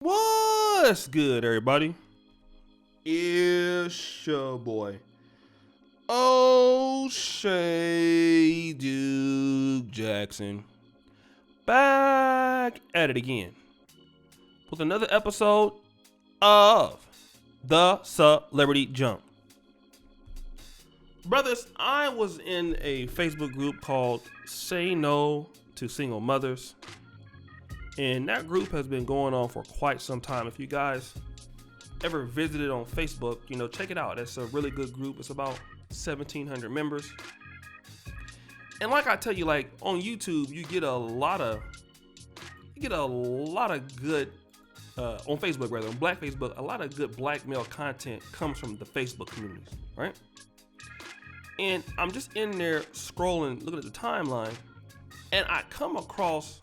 What's good, everybody? It's your boy, O'Shea Duke Jackson, back at it again with another episode of The Celebrity Jump. Brothers, I was in a Facebook group called Say No to Single Mothers. And that group has been going on for quite some time. If you guys ever visited on Facebook, check it out. It's a really good group. It's about 1,700 members. And like I tell you, like on YouTube, you get a lot of good, on Facebook rather, on Black Facebook, a lot of good black male content comes from the Facebook communities, right? And I'm just in there scrolling, looking at the timeline, and I come across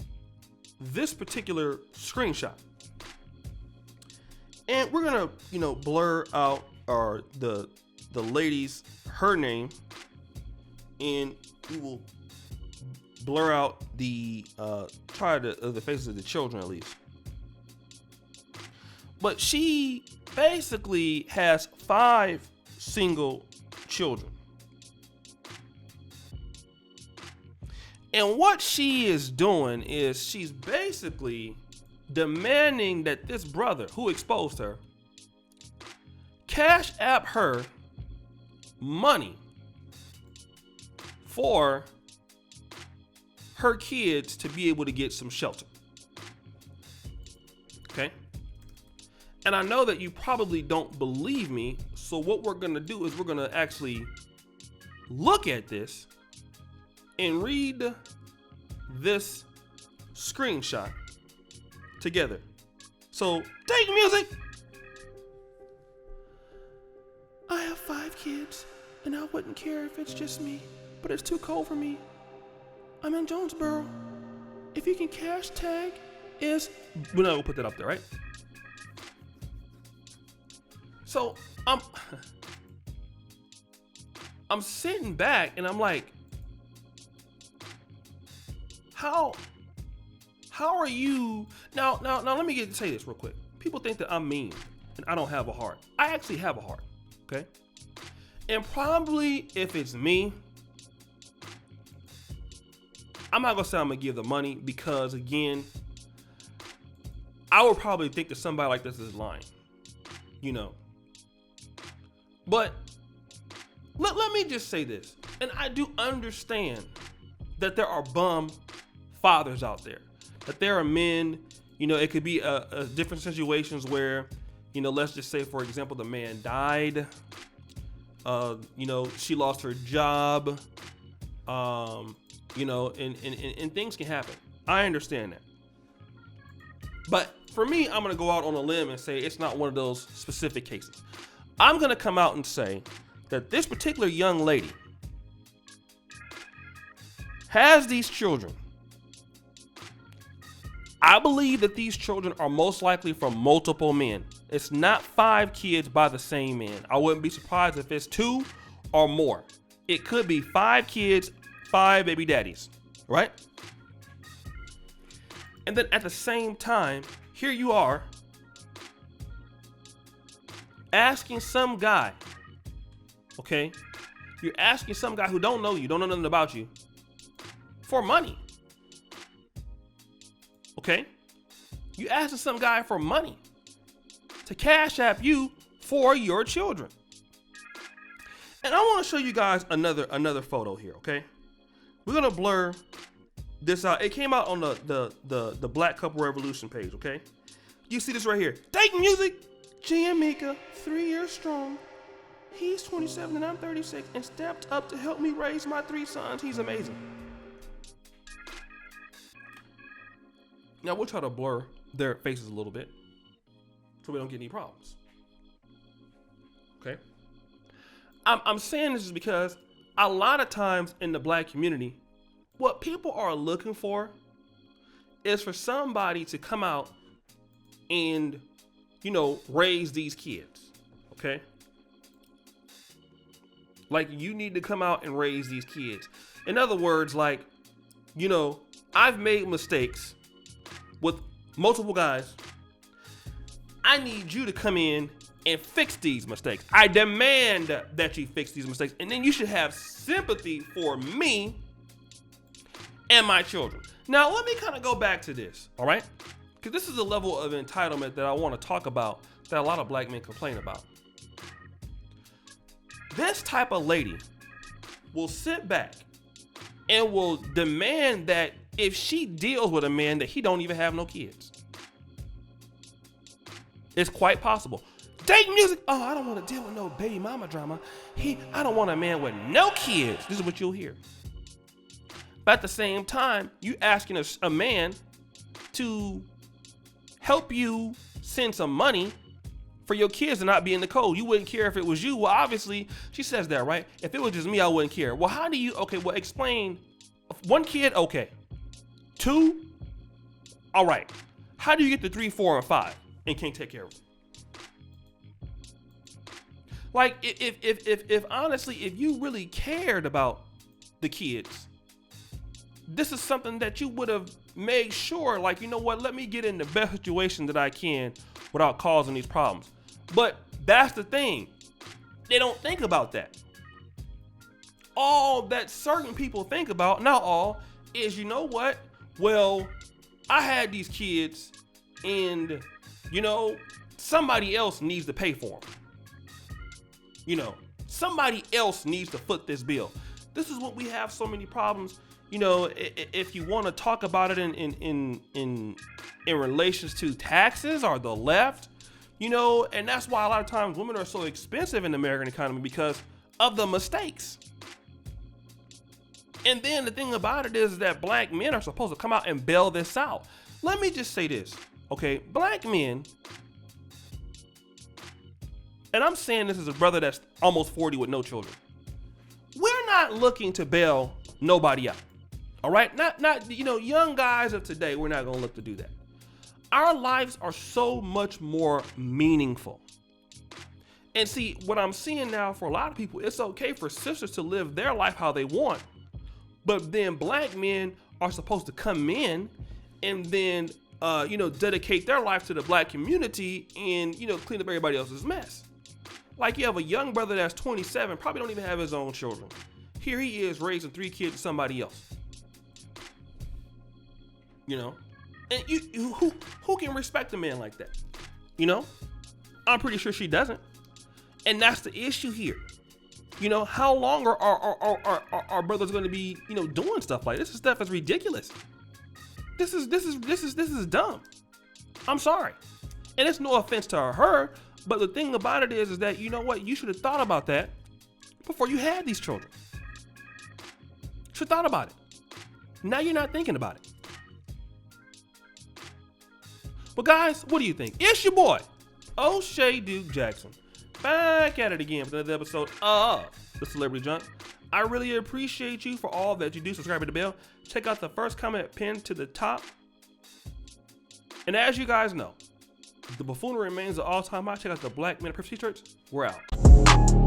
this particular screenshot, and we're gonna blur out the lady's her name, and we will blur out the faces of the children at least. But she basically has 5 single children. And what she is doing is she's basically demanding that this brother who exposed her cash app her money for her kids to be able to get some shelter. Okay? And I know that you probably don't believe me, so what we're going to do is we're going to actually look at this and read this screenshot together. So, take music. I have 5 kids, and I wouldn't care if it's just me, but it's too cold for me. I'm in Jonesboro. If you can cash tag is... we'll put that up there, right? So, I'm sitting back, and I'm like, How are you now? Let me say this real quick. People think that I'm mean and I don't have a heart. I actually have a heart, okay? And probably if it's me, I'm not gonna say I'm gonna give the money because again, I would probably think that somebody like this is lying, But let me just say this, and I do understand that there are bum fathers out there, that there are men, it could be a different situations where, let's just say, for example, the man died, she lost her job, and things can happen. I understand that. But for me, I'm going to go out on a limb and say it's not one of those specific cases. I'm going to come out and say that this particular young lady has these children. I believe that these children are most likely from multiple men. It's not 5 kids by the same man. I wouldn't be surprised if it's 2 or more. It could be 5 kids, 5 baby daddies, right? And then at the same time, here you are asking some guy, okay? You're asking some guy who don't know you, don't know nothing about you, for money. Okay? You asking some guy for money to cash app you for your children. And I want to show you guys another photo here, okay? We're going to blur this out. It came out on the Black Couple Revolution page, okay? You see this right here. Take music. Jamaica, 3 years strong. He's 27 and I'm 36 and stepped up to help me raise my 3 sons. He's amazing. Now we'll try to blur their faces a little bit so we don't get any problems. Okay? I'm saying this is because a lot of times in the black community, what people are looking for is for somebody to come out and, raise these kids. Okay? Like, you need to come out and raise these kids. In other words, like, I've made mistakes with multiple guys, I need you to come in and fix these mistakes. I demand that you fix these mistakes. And then you should have sympathy for me and my children. Now, let me kind of go back to this, all right? Because this is a level of entitlement that I want to talk about that a lot of black men complain about. This type of lady will sit back and will demand that if she deals with a man that he don't even have no kids. It's quite possible. Date music. Oh, I don't want to deal with no baby mama drama. I don't want a man with no kids. This is what you'll hear. But at the same time, you asking a man to help you send some money for your kids to not be in the cold. You wouldn't care if it was you. Well, obviously, she says that, right? If it was just me, I wouldn't care. Well, how do you, okay, well, explain. One kid, okay. 2, all right. How do you get to 3, 4, and 5 and can't take care of them? Like, if honestly, if you really cared about the kids, this is something that you would have made sure, like, you know what, let me get in the best situation that I can without causing these problems. But that's the thing. They don't think about that. All that certain people think about, not all, is, you know what? Well, I had these kids and, you know, somebody else needs to pay for them. You know, somebody else needs to foot this bill. This is what we have so many problems. You know, if you want to talk about it in relations to taxes or the left, you know, and that's why a lot of times women are so expensive in the American economy because of the mistakes. And then the thing about it is that black men are supposed to come out and bail this out. Let me just say this, okay? Black men, and I'm saying this as a brother that's almost 40 with no children. We're not looking to bail nobody out. All right? Not you know, young guys of today, we're not going to look to do that. Our lives are so much more meaningful. And see, what I'm seeing now for a lot of people, it's okay for sisters to live their life how they want. But then black men are supposed to come in and then, you know, dedicate their life to the black community and, you know, clean up everybody else's mess. Like, you have a young brother that's 27, probably don't even have his own children. Here he is raising 3 kids to somebody else. You know? And who can respect a man like that? You know? I'm pretty sure she doesn't. And that's the issue here. You know, how long are our brothers going to be, you know, doing stuff like this? This stuff is ridiculous. This is dumb. I'm sorry. And it's no offense to her, but the thing about it is that, you know what, you should have thought about that before you had these children. Should have thought about it. Now you're not thinking about it. But guys, what do you think? It's your boy, O'Shea Duke Jackson, back at it again for another episode of The Celebrity Junk. I really appreciate you for all that you do. Subscribe to the bell. Check out the first comment pinned to the top. And as you guys know, the buffoonery remains an all-time high. Check out the Black Men of Privilege t-shirts. We're out.